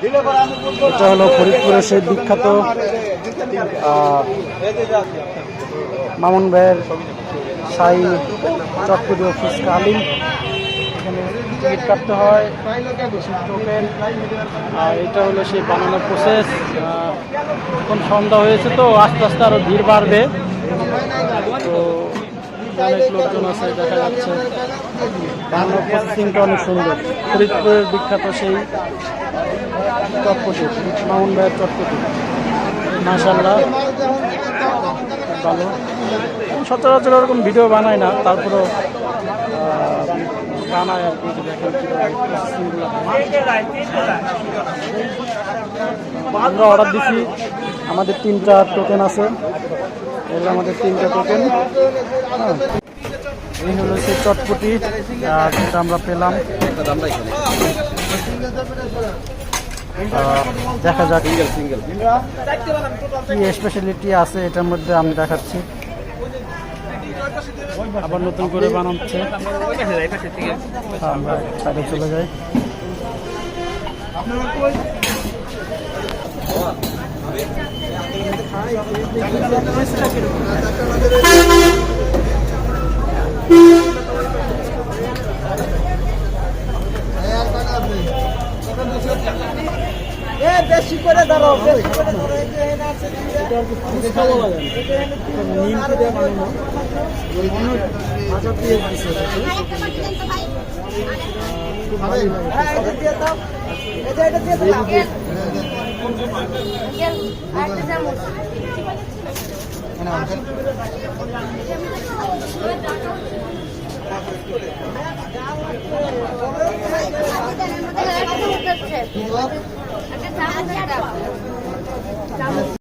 এটা হলো ফরিদপুরের সেই বিখ্যাত মামুন ভাইয়ের শাহী চটপটি ও ফুচকা আলিম। এখানে টিকিট কাটতে হয়, টোকেন। আর এটা হলো সেই বানানোর প্রসেস। এখন সন্ধ্যা হয়েছে তো আস্তে আস্তে আরও ভিড় বাড়বে। তো অনেক লোকজন আছে, দেখা যাচ্ছে। বানানোর প্রসেসিংটা অনেক সুন্দর। ফরিদপুরের বিখ্যাত সেই চটপটি, মামুন ভাইয়ের চটপটি, মাশাআল্লাহ ভালো। সচরাচর ওরকম ভিডিও বানাই না, তারপরেও বানায় আর কি। দেখেন আমরা অর্ডার দিচ্ছি, আমাদের 3টা টোকেন আছে। এগুলো আমাদের 3টা টোকেন। এই হলো সেই চটপটি যেটা আমরা পেলাম। দেখা যাক কি স্পেশালিটি আছে এটার মধ্যে, আমি দেখাচ্ছি। আবার নতুন করে বানাচ্ছে, আমরা সাইডে চলে যাই। বেশি করে ধরো, বেশি করে ধরো।